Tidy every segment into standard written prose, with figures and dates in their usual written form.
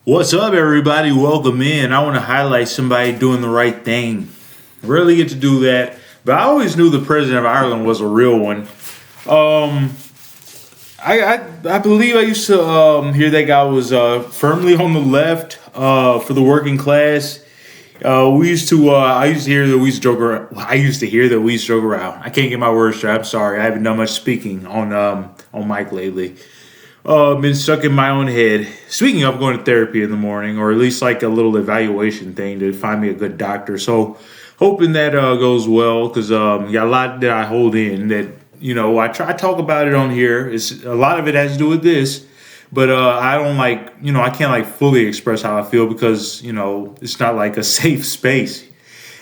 What's up, everybody? Welcome in. I want to highlight somebody doing the right thing. Rarely get to do that, but I always knew the president of Ireland was a real one. Um, I believe I used to hear that guy was firmly on the left for the working class. We used to. I used to hear that we used to joke around. I used to hear that we used to joke around. I can't get my words straight. I'm sorry. I haven't done much speaking on mic lately. Been stuck in my own head. Speaking of going to therapy in the morning, or at least like a little evaluation thing to find me a good doctor. So hoping that goes well because got a lot that I hold in that I try to talk about it on here. It's a lot of it has to do with this, but I don't I can't like fully express how I feel because it's not like a safe space.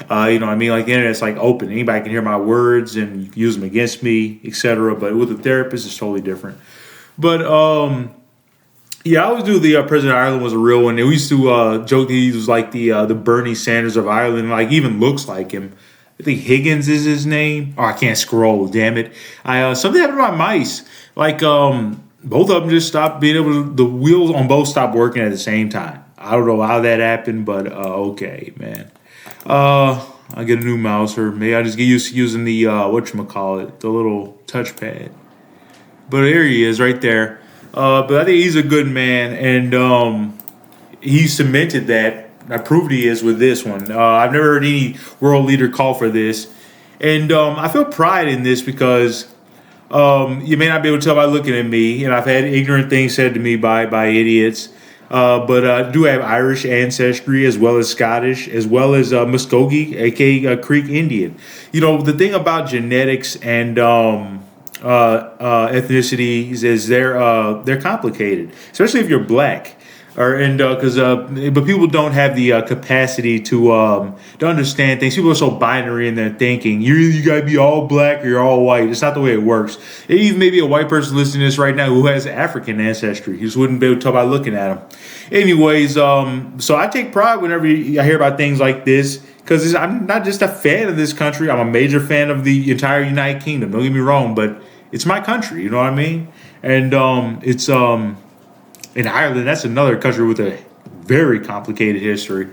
You know what I mean? Like the internet's like open. Anybody can hear my words and use them against me, etc. But with a therapist, it's totally different. But yeah, I always knew the president of Ireland was a real one. And we used to joke that he was like the Bernie Sanders of Ireland, like even looks like him. I think Higgins is his name. Oh, I can't scroll. Damn it! I something happened to my mice. Like both of them just stopped being able to. The wheels on both stopped working at the same time. I don't know how that happened, but okay, man. I get a new mouse, or maybe I just get used to using the whatchamacallit, the little touchpad. But there he is, right there. But I think he's a good man, and he cemented that. I proved he is with this one. I've never heard any world leader call for this, and I feel pride in this because you may not be able to tell by looking at me, and I've had ignorant things said to me by idiots. But I do have Irish ancestry as well as Scottish, as well as Muskogee, aka Creek Indian. The thing about genetics and ethnicities is they're complicated, especially if you're black. Or and because but people don't have the capacity to understand things. People are so binary in their thinking. You gotta be all black or you're all white. It's not the way it works. Even maybe a white person listening to this right now who has African ancestry, you just wouldn't be able to tell by looking at them. Anyways, so I take pride whenever I hear about things like this because I'm not just a fan of this country. I'm a major fan of the entire United Kingdom. Don't get me wrong, but it's my country. You know what I mean? And it's in Ireland, that's another country with a very complicated history.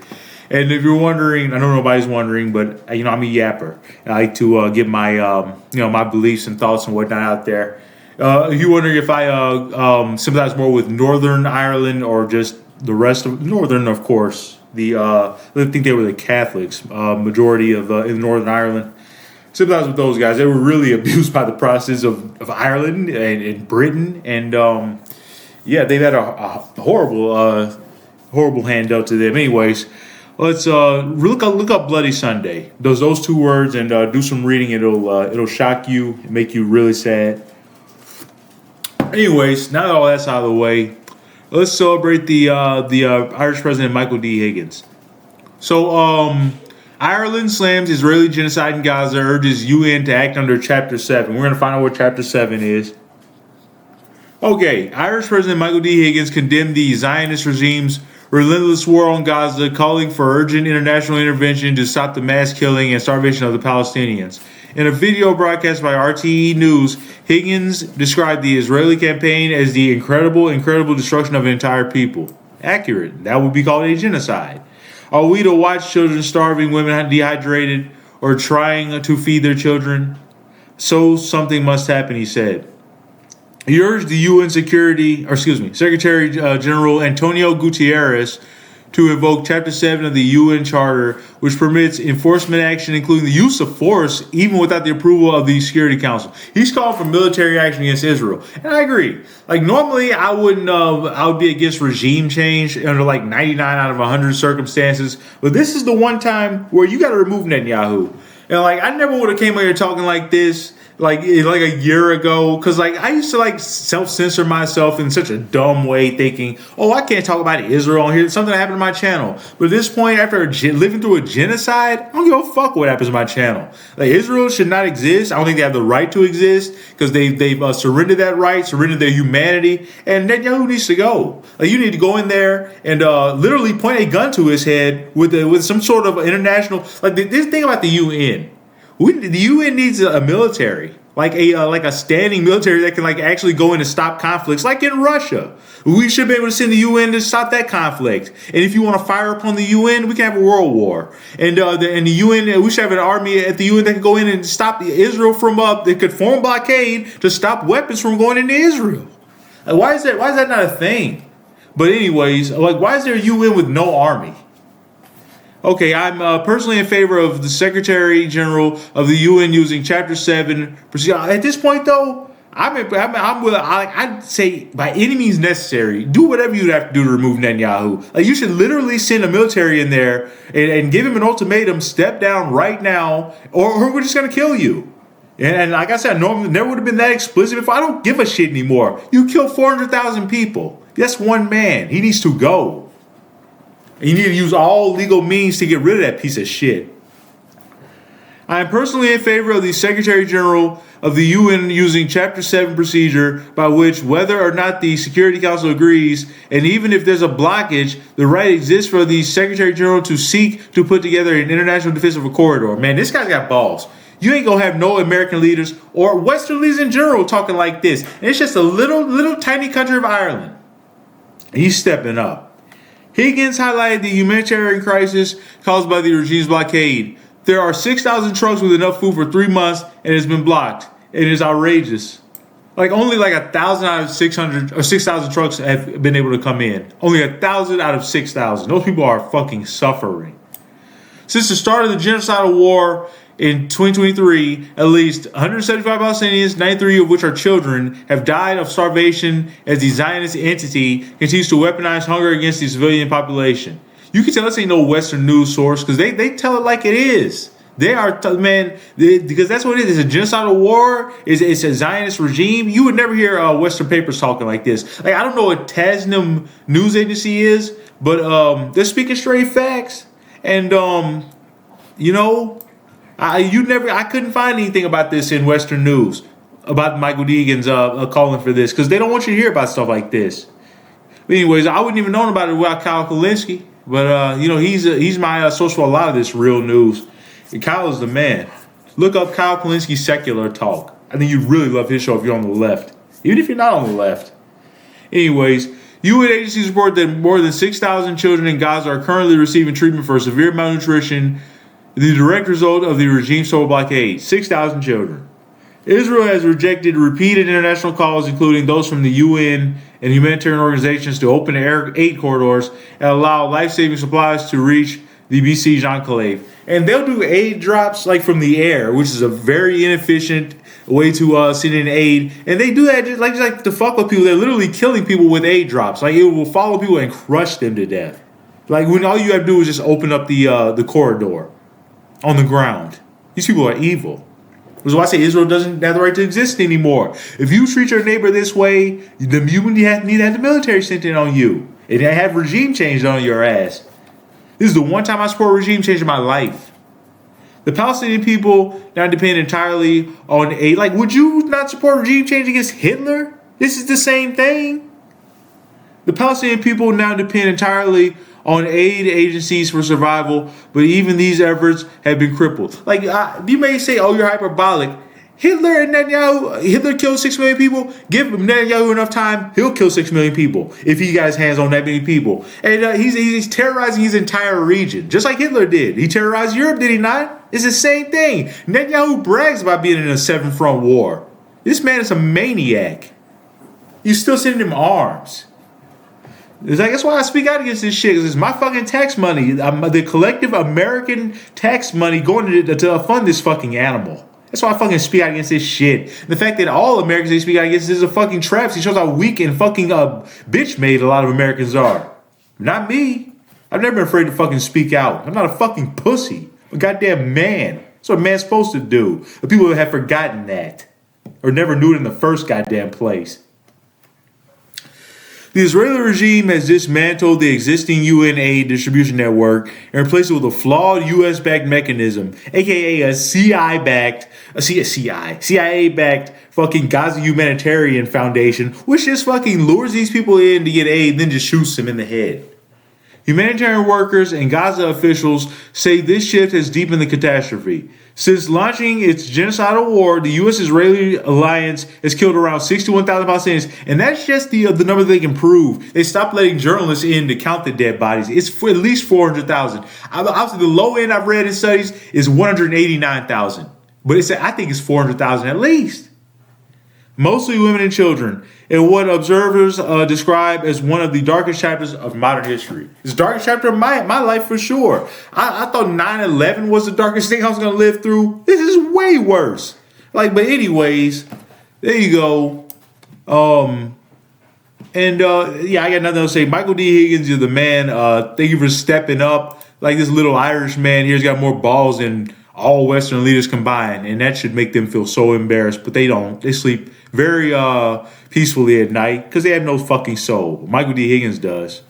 And if you're wondering, I know nobody's wondering, but I'm a yapper. I like to get my my beliefs and thoughts and whatnot out there. If you're wondering if I sympathize more with Northern Ireland or just the rest of Northern, of course, I think they were the Catholics, majority of in Northern Ireland. Sympathize with those guys. They were really abused by the Protestants of Ireland and Britain, and yeah, they've had a horrible hand dealt to them. Anyways, let's look up Bloody Sunday. Those two words and do some reading. It'll shock you and make you really sad. Anyways, now that all that's out of the way, let's celebrate the Irish president Michael D. Higgins. So Ireland slams Israeli genocide in Gaza, urges UN to act under Chapter 7. We're going to find out what Chapter 7 is. Okay, Irish President Michael D. Higgins condemned the Zionist regime's relentless war on Gaza, calling for urgent international intervention to stop the mass killing and starvation of the Palestinians. In a video broadcast by RTE News, Higgins described the Israeli campaign as the incredible destruction of an entire people. Accurate. That would be called a genocide. Are we to watch children starving, women dehydrated, or trying to feed their children? So something must happen, he said. He urged the UN Secretary General Antonio Guterres to invoke Chapter 7 of the UN Charter, which permits enforcement action, including the use of force, even without the approval of the Security Council. He's calling for military action against Israel. And I agree. Like, normally I would be against regime change under like 99 out of 100 circumstances. But this is the one time where you got to remove Netanyahu. And like, I never would have came here talking like this like a year ago, because like I used to like self-censor myself in such a dumb way, thinking, oh, I can't talk about Israel on here, something that happened to my channel. But at this point, after living through a genocide, I don't give a fuck what happens to my channel. Like, Israel should not exist. I don't think they have the right to exist because they've surrendered that right, surrendered their humanity, and Netanyahu needs to go. Like, you need to go in there and literally point a gun to his head with some sort of international, like this thing about the UN. The UN needs a military. like a standing military that can like actually go in and stop conflicts, like in Russia. We should be able to send the UN to stop that conflict. And if you want to fire upon the UN, we can have a world war. And the UN, we should have an army at the UN that can go in and stop Israel from they could form blockade to stop weapons from going into Israel. Like, why is that not a thing? But anyways, like, why is there a UN with no army? Okay, I'm personally in favor of the Secretary General of the UN using Chapter 7 procedure. At this point, though, I'd say by any means necessary, do whatever you'd have to do to remove Netanyahu. Like, you should literally send a military in there and give him an ultimatum: step down right now, or we're just gonna kill you. And like I said, I never would have been that explicit before. I don't give a shit anymore. You killed 400,000 people. That's one man. He needs to go. You need to use all legal means to get rid of that piece of shit. I am personally in favor of the Secretary General of the UN using Chapter 7 procedure, by which, whether or not the Security Council agrees, and even if there's a blockage, the right exists for the Secretary General to seek to put together an international defense of a corridor. Man, this guy's got balls. You ain't gonna have no American leaders or Western leaders in general talking like this. And it's just a little tiny country of Ireland. He's stepping up. Higgins highlighted the humanitarian crisis caused by the regime's blockade. There are 6,000 trucks with enough food for 3 months, and it's been blocked. It is outrageous. Like, only like 1,000 out of 600 or 6,000 trucks have been able to come in. Only 1,000 out of 6,000. Those people are fucking suffering. Since the start of the genocidal war in 2023, at least 175 Palestinians, 93 of which are children, have died of starvation as the Zionist entity continues to weaponize hunger against the civilian population. You can tell this ain't no Western news source because they tell it like it is. They are, because that's what it is. It's a genocidal war. It's a Zionist regime. You would never hear Western papers talking like this. Like, I don't know what Tasnim news agency is, but they're speaking straight facts. And, I couldn't find anything about this in Western news about Michael Deegan's calling for this because they don't want you to hear about stuff like this. But anyways, I wouldn't even known about it without Kyle Kulinski. But he's my source for a lot of this real news. And Kyle is the man. Look up Kyle Kulinski Secular Talk. I think you'd really love his show if you're on the left, even if you're not on the left. Anyways, UN agencies report that more than 6,000 children in Gaza are currently receiving treatment for severe malnutrition, the direct result of the regime's total blockade. 6,000 children. Israel has rejected repeated international calls, including those from the UN and humanitarian organizations, to open air aid corridors and allow life-saving supplies to reach the besieged enclave. And they'll do aid drops like from the air, which is a very inefficient way to send in aid. And they do that just like to fuck with people. They're literally killing people with aid drops. Like, it will follow people and crush them to death. Like, when all you have to do is just open up the corridor on the ground. These people are evil. Which is why I say Israel doesn't have the right to exist anymore. If you treat your neighbor this way, then you need to have the military sent in on you. And have regime change on your ass. This is the one time I support regime change in my life. The Palestinian people now depend entirely on aid. Like, would you not support regime change against Hitler? This is the same thing. The Palestinian people now depend entirely on aid agencies for survival, but even these efforts have been crippled. Like, you may say, oh, you're hyperbolic. Hitler killed 6 million people. Give Netanyahu enough time, he'll kill 6 million people if he got his hands on that many people. And he's terrorizing his entire region, just like Hitler did. He terrorized Europe, did he not? It's the same thing. Netanyahu brags about being in a 7-front war. This man is a maniac. You still sending him arms. It's like, that's why I speak out against this shit, because it's my fucking tax money, the collective American tax money going to fund this fucking animal. That's why I fucking speak out against this shit. The fact that all Americans they speak out against this is a fucking trap. It shows how weak and fucking bitch-made a lot of Americans are. Not me. I've never been afraid to fucking speak out. I'm not a fucking pussy. I'm a goddamn man. That's what a man's supposed to do. But people have forgotten that. Or never knew it in the first goddamn place. The Israeli regime has dismantled the existing UN aid distribution network and replaced it with a flawed US-backed mechanism, aka a CIA-backed fucking Gaza Humanitarian Foundation, which just fucking lures these people in to get aid and then just shoots them in the head. Humanitarian workers and Gaza officials say this shift has deepened the catastrophe. Since launching its genocidal war, the U.S.-Israeli alliance has killed around 61,000 Palestinians, and that's just the number they can prove. They stopped letting journalists in to count the dead bodies. It's for at least 400,000. Obviously, the low end I've read in studies is 189,000, but I think it's 400,000 at least. Mostly women and children, in what observers describe as one of the darkest chapters of modern history. It's the darkest chapter of my life for sure. I thought 9/11 was the darkest thing I was going to live through. This is way worse. But anyways, there you go. I got nothing else to say. Michael D. Higgins, you're the man. Thank you for stepping up. This little Irish man here's got more balls than all Western leaders combined, and that should make them feel so embarrassed, but they don't. They sleep very peacefully at night because they have no fucking soul. Michael D. Higgins does.